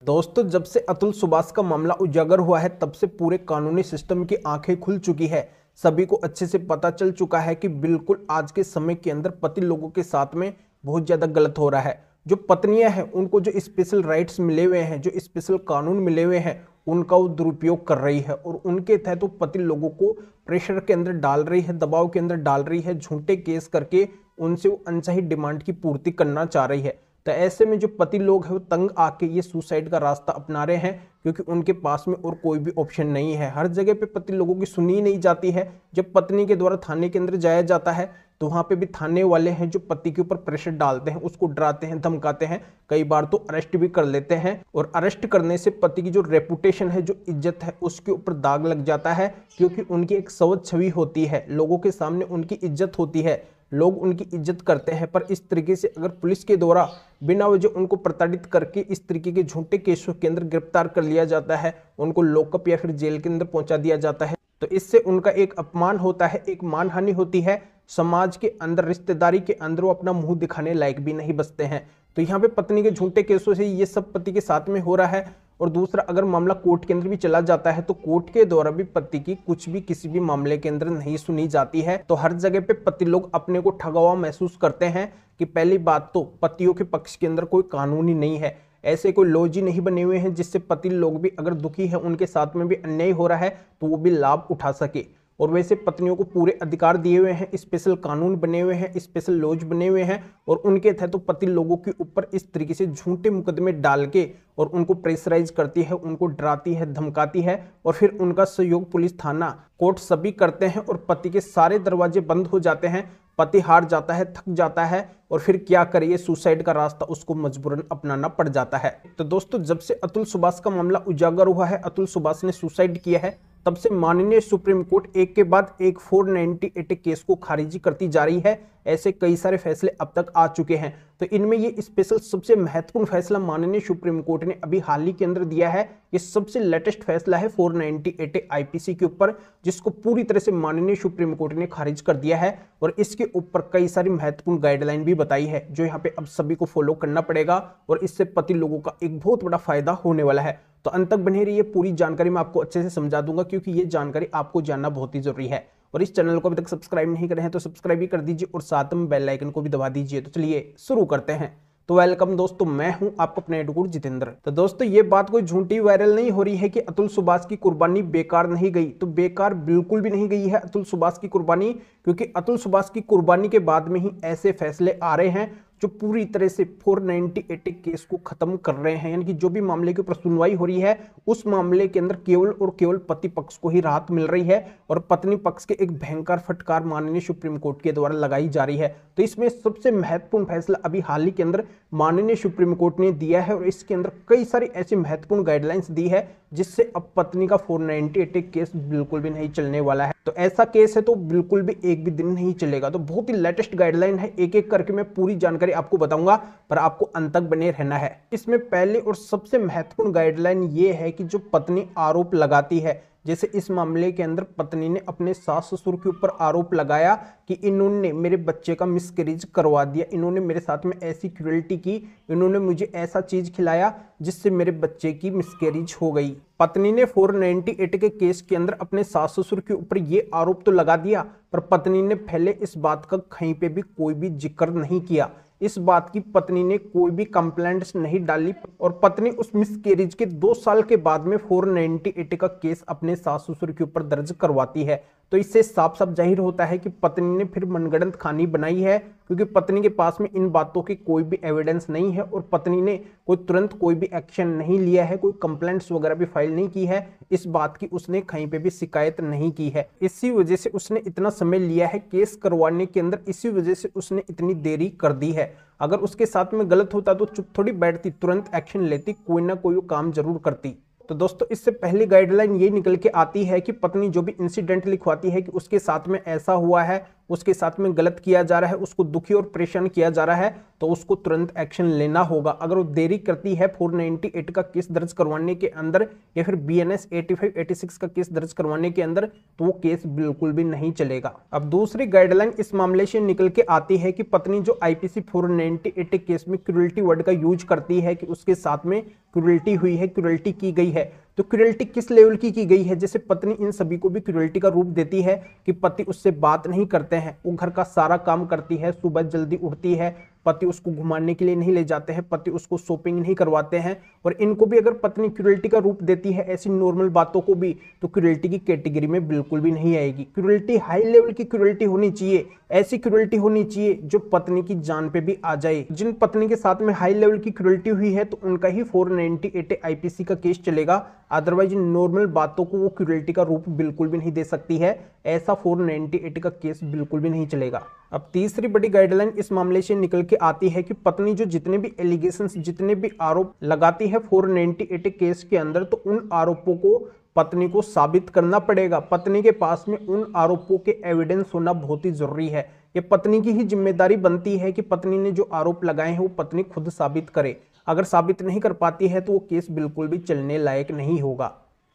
दोस्तों, जब से अतुल सुभाष का मामला उजागर हुआ है तब से पूरे कानूनी सिस्टम की आंखें खुल चुकी है। सभी को अच्छे से पता चल चुका है कि बिल्कुल आज के समय के अंदर पति लोगों के साथ में बहुत ज्यादा गलत हो रहा है। जो पत्नियां हैं उनको जो स्पेशल राइट्स मिले हुए हैं, जो स्पेशल कानून मिले हुए हैं, उनका वो दुरुपयोग कर रही है और उनके तहत वो पति लोगों को प्रेशर के अंदर डाल रही है, दबाव के अंदर डाल रही है, झूठे केस करके उनसे वो अनचाही डिमांड की पूर्ति करना चाह रही है। तो ऐसे में जो पति लोग हैं वो तंग आके ये सुसाइड का रास्ता अपना रहे हैं, क्योंकि उनके पास में और कोई भी ऑप्शन नहीं है। हर जगह पे पति लोगों की सुनी नहीं जाती है। जब पत्नी के द्वारा थाने के अंदर जाया जाता है तो वहां पे भी थाने वाले हैं जो पति के ऊपर प्रेशर डालते हैं, उसको डराते हैं, धमकाते हैं, कई बार तो अरेस्ट भी कर लेते हैं। और अरेस्ट करने से पति की जो रेपुटेशन है, जो इज्जत है, उसके ऊपर दाग लग जाता है, क्योंकि उनकी एक स्वच्छ छवि होती है, लोगों के सामने उनकी इज्जत होती है, लोग उनकी इज्जत करते हैं। पर इस तरीके से अगर पुलिस के द्वारा बिना वजह उनको प्रताड़ित करके इस तरीके के झूठे केसों के अंदर गिरफ्तार कर लिया जाता है, उनको लॉकअप या फिर जेल के अंदर पहुंचा दिया जाता है, तो इससे उनका एक अपमान होता है, एक मानहानि होती है। समाज के अंदर, रिश्तेदारी के अंदर वो अपना मुंह दिखाने लायक भी नहीं बचते हैं। तो यहाँ पे पत्नी के झूठे केसों से ये सब पति के साथ में हो रहा है। और दूसरा, अगर मामला कोर्ट के अंदर भी चला जाता है तो कोर्ट के द्वारा भी पति की कुछ भी किसी भी मामले के अंदर नहीं सुनी जाती है। तो हर जगह पे पति लोग अपने को ठगा हुआ महसूस करते हैं कि पहली बात तो पतियों के पक्ष के अंदर कोई कानून ही नहीं है, ऐसे कोई लॉज ही नहीं बने हुए हैं जिससे पति लोग भी अगर दुखी है, उनके साथ में भी अन्याय हो रहा है तो वो भी लाभ उठा सके। और वैसे पत्नियों को पूरे अधिकार दिए हुए हैं, स्पेशल कानून बने हुए हैं, स्पेशल लॉज बने हुए हैं, और उनके तहत तो पति लोगों के ऊपर इस तरीके से झूठे मुकदमे डाल के और उनको प्रेशराइज करती है, उनको डराती है, धमकाती है, और फिर उनका सहयोग पुलिस, थाना, कोर्ट सभी करते हैं और पति के सारे दरवाजे बंद हो जाते हैं। पति हार जाता है, थक जाता है, और फिर क्या करिए, सुसाइड का रास्ता उसको मजबूरन अपनाना पड़ जाता है। तो दोस्तों, जब से अतुल सुभाष का मामला उजागर हुआ है, अतुल सुभाष ने सुसाइड किया है, तब से माननीय सुप्रीम कोर्ट एक के बाद एक 498 केस को खारिज करती जा रही है। ऐसे कई सारे फैसले अब तक आ चुके हैं। तो इनमें ये स्पेशल सबसे महत्वपूर्ण फैसला माननीय सुप्रीम कोर्ट ने अभी हाल ही के अंदर दिया है। ये सबसे लेटेस्ट फैसला है 498 आईपीसी के ऊपर, जिसको पूरी तरह से माननीय सुप्रीम कोर्ट ने खारिज कर दिया है। और इसके ऊपर कई सारी महत्वपूर्ण गाइडलाइन भी बताई है, जो यहाँ पे अब सभी को फॉलो करना पड़ेगा, और इससे पति लोगों का एक बहुत बड़ा फायदा होने वाला है। तो अंत तक बने रहिए, पूरी जानकारी मैं आपको अच्छे से समझा दूंगा, क्योंकि ये जानकारी आपको जानना बहुत ही जरूरी है। और इस चैनल को अभी तक सब्सक्राइब नहीं करे हैं तो सब्सक्राइब भी कर दीजिए और साथ में बेल आइकन को भी दबा दीजिए। तो चलिए शुरू करते हैं। तो वेलकम दोस्तों, मैं हूं आपका अपना एडवोकेट जितेंद्र। तो दोस्तों, ये बात कोई झूठी वायरल नहीं हो रही है कि अतुल सुभाष की कुर्बानी बेकार नहीं गई। तो बेकार बिल्कुल भी नहीं गई है अतुल सुभाष की कुर्बानी, क्योंकि अतुल सुभाष की कुर्बानी के बाद में ही ऐसे फैसले आ रहे हैं जो पूरी तरह से 498 केस को खत्म कर रहे हैं। यानी कि जो भी मामले के ऊपर सुनवाई हो रही है, उस मामले के अंदर केवल और केवल पति पक्ष को ही राहत मिल रही है, और पत्नी पक्ष के एक भयंकर फटकार माननीय सुप्रीम कोर्ट के द्वारा लगाई जा रही है। तो इसमें सबसे महत्वपूर्ण फैसला अभी हाल ही के अंदर माननीय सुप्रीम कोर्ट ने दिया है, और इसके अंदर कई सारी ऐसी महत्वपूर्ण गाइडलाइंस दी है जिससे अब पत्नी का 498 केस बिल्कुल भी नहीं चलने वाला है। तो ऐसा केस है तो बिल्कुल भी एक भी दिन नहीं चलेगा। तो बहुत ही लेटेस्ट गाइडलाइन है, एक एक करके मैं पूरी जानकारी आपको बताऊंगा, पर आपको अंत तक बने रहना है। इसमें पहले और सबसे महत्वपूर्ण गाइडलाइन ये है कि जो पत्नी आरोप लगाती है, जैसे इस मामले के अंदर पत्नी ने अपने सास ससुर के ऊपर आरोप लगाया कि इन्होंने मेरे बच्चे का मिसकैरेज करवा दिया, इन्होंने मेरे साथ में ऐसी क्रूरल्टी की, इन्होंने मुझे ऐसा चीज खिलाया जिससे मेरे बच्चे की मिसकैरेज हो गई। पत्नी ने 498 के केस के अंदर अपने सास ससुर के ऊपर ये आरोप तो लगा दिया, पर पत्नी ने पहले इस बात का कहीं पे भी कोई भी जिक्र नहीं किया। इस बात की पत्नी ने कोई भी कंप्लेंट्स नहीं डाली, और पत्नी उस मिसकैरेज के 2 साल के बाद में 498 का केस अपने सास ससुर के ऊपर दर्ज करवाती है। तो इससे साफ साफ जाहिर होता है कि पत्नी ने फिर मनगढ़ंत कहानी बनाई है, क्योंकि पत्नी के पास में इन बातों की कोई भी एविडेंस नहीं है, और पत्नी ने तुरंत कोई भी एक्शन नहीं लिया है, कोई कंप्लेंट्स वगैरह भी फाइल नहीं की है, इस बात की उसने कहीं पे भी शिकायत नहीं की है। इसी वजह से उसने इतना समय लिया है केस करवाने के अंदर, इसी वजह से उसने इतनी देरी कर दी है। अगर उसके साथ में गलत होता तो चुप थोड़ी बैठती, तुरंत एक्शन लेती, कोई ना कोई काम जरूर करती। तो दोस्तों, इससे पहली गाइडलाइन ये निकल के आती है कि पत्नी जो भी इंसिडेंट लिखवाती है कि उसके साथ में ऐसा हुआ है, उसके साथ में गलत किया जा रहा है, उसको दुखी और परेशान किया जा रहा है, तो उसको तुरंत एक्शन लेना होगा। अगर वो देरी करती है 498 का केस दर्ज करवाने के अंदर या फिर BNS 85-86 का केस दर्ज करवाने के अंदर, तो वो केस बिल्कुल भी नहीं चलेगा। अब दूसरी गाइडलाइन इस मामले से निकल के आती है कि पत्नी जो IPC 498 केस में क्रूरल्टी वर्ड का यूज करती है कि उसके साथ में क्रूरल्टी हुई है, क्रूरल्टी की गई है, तो क्रूरल्टी किस लेवल की गई है। जैसे पत्नी इन सभी को भी क्रूरल्टी का रूप देती है कि पति उससे बात नहीं करते हैं, वो घर का सारा काम करती है, सुबह जल्दी उठती है, पति उसको घुमाने के लिए नहीं ले जाते हैं, पति उसको शॉपिंग नहीं करवाते हैं। और इनको भी अगर पत्नी क्रूरल्टी का रूप देती है ऐसी नॉर्मल बातों को भी, तो क्रूरल्टी की कैटेगरी में बिल्कुल भी नहीं आएगी। क्रूरल्टी हाई लेवल की क्रूरल्टी होनी चाहिए, ऐसी क्रूरल्टी होनी चाहिए जो पत्नी की जान पे भी आ जाए। जिन पत्नी के साथ में हाई लेवल की क्रूरल्टी हुई है तो उनका ही 498 IPC का केस चलेगा, अदरवाइज नॉर्मल बातों को वो क्रूरल्टी का रूप बिल्कुल भी नहीं दे सकती है, ऐसा 498 का केस बिल्कुल भी नहीं चलेगा। अब तीसरी बड़ी गाइडलाइन इस मामले से निकल के आती है कि पत्नी जो जितने भी एलिगेशंस, जितने भी आरोप लगाती है 498 केस के अंदर, तो उन आरोपों को पत्नी को साबित करना पड़ेगा। पत्नी के पास में उन आरोपों के एविडेंस होना बहुत ही जरूरी है। ये पत्नी की ही जिम्मेदारी बनती है कि पत्नी ने जो आरोप लगाए हैं वो पत्नी खुद साबित करे। अगर साबित नहीं कर पाती है तो वो केस बिल्कुल भी चलने लायक नहीं होगा।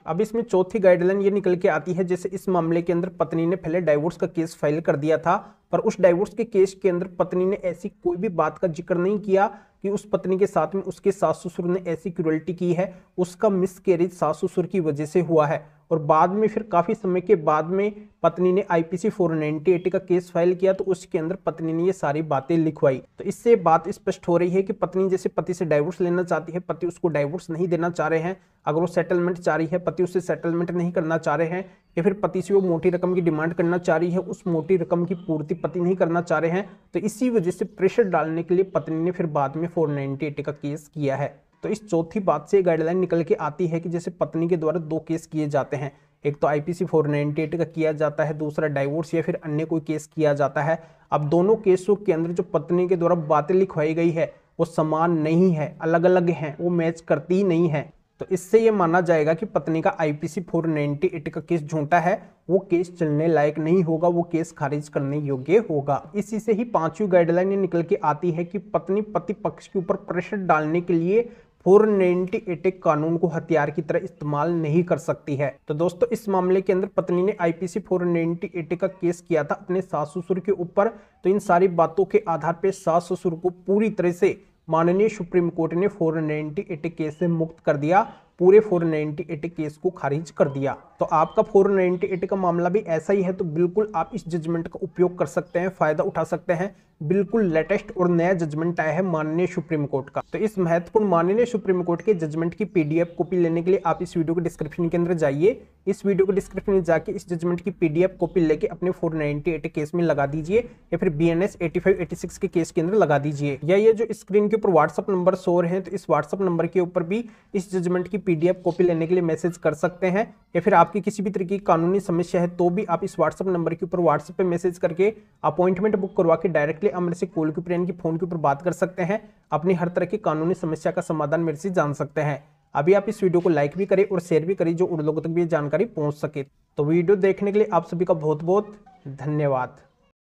अब इसमें चौथी गाइडलाइन ये निकल के आती है, जैसे इस मामले के अंदर पत्नी ने पहले डाइवोर्स का केस फाइल कर दिया था, पर उस डाइवोर्स के केस के अंदर पत्नी ने ऐसी कोई भी बात का जिक्र नहीं किया कि उस पत्नी के साथ में उसके सास ससुर ने ऐसी क्रूरल्टी की है, उसका मिसकैरेज सास ससुर की वजह से हुआ है। और बाद में फिर काफी समय के बाद में पत्नी ने IPC 498 का केस फाइल किया, तो उसके अंदर पत्नी ने ये सारी बातें लिखवाई। तो इससे बात स्पष्ट हो रही है कि पत्नी जैसे पति से डाइवोर्स लेना चाहती है, पति उसको डाइवोर्स नहीं देना चाह रहे हैं। अगर वो सेटलमेंट चाह रही है, पति उससे सेटलमेंट नहीं करना चाह रहे हैं, या फिर पति से वो मोटी रकम की डिमांड करना चाह रही है, उस मोटी रकम की पूर्ति पति नहीं करना चाह रहे हैं, तो इसी वजह से प्रेशर डालने के लिए पत्नी ने फिर बाद में 498 का केस किया है। तो इस चौथी बात से गाइडलाइन निकल के आती है कि जैसे पत्नी के द्वारा 2 केस किए जाते हैं, एक तो IPC 498 का किया जाता है, दूसरा डाइवोर्स या फिर अन्य कोई केस किया जाता है। अब दोनों केसों के अंदर जो पत्नी के द्वारा बातें लिखवाई गई है वो समान नहीं है, अलग अलग हैं, वो मैच करती ही नहीं है। तो इससे ये माना जाएगा कि पत्नी का IPC 498 का केस झूठा है, वो केस चलने लायक नहीं होगा, वो केस खारिज करने योग्य होगा। इसी से ही पांचवी गाइडलाइन निकल के आती है कि पत्नी पति पक्ष के ऊपर प्रेशर डालने के लिए 498 कानून को हथियार की तरह इस्तेमाल नहीं कर सकती है। तो दोस्तों इस मामले के अंदर पत्नी ने IPC 498 का केस किया था अपने सास ससुर के ऊपर, तो इन सारी बातों के आधार पर सास ससुर को पूरी तरह से माननीय सुप्रीम कोर्ट ने 498 केस से मुक्त कर दिया, पूरे 498 केस को खारिज कर दिया। तो आपका 498 का मामला भी ऐसा ही है, तो बिल्कुल आप इस जजमेंट का उपयोग कर सकते हैं, फायदा उठा सकते हैं। बिल्कुल लेटेस्ट और नया जजमेंट आया है माननीय सुप्रीम कोर्ट का। तो इस महत्वपूर्ण माननीय सुप्रीम कोर्ट के जजमेंट की PDF कॉपी लेने के लिए आप इस वीडियो के डिस्क्रिप्शन के अंदर जाइए, इस वीडियो के डिस्क्रिप्शन में जाके इस जजमेंट की PDF कॉपी लेके अपने 498 केस में लगा दीजिए, या फिर BNS 85-86 के केस के अंदर लगा दीजिए। या ये जो स्क्रीन के ऊपर WhatsApp नंबर शो रहे हैं, तो इस WhatsApp नंबर के ऊपर भी इस जजमेंट की PDF कॉपी लेने के लिए मैसेज कर सकते हैं। या फिर आपकी किसी भी तरीके की कानूनी समस्या है तो भी आप इस WhatsApp नंबर के ऊपर WhatsApp पे मैसेज करके अपॉइंटमेंट बुक करवा के डायरेक्टली मेरे से कॉल के ऊपर यानी कि फोन के ऊपर बात कर सकते हैं, अपनी हर तरह की कानूनी समस्या का समाधान मेरे से जान सकते हैं। अभी आप इस वीडियो को लाइक भी करें और शेयर भी करें, जो और लोगों तक भी ये जानकारी पहुंच सके। तो वीडियो देखने के लिए आप सभी का बहुत बहुत धन्यवाद।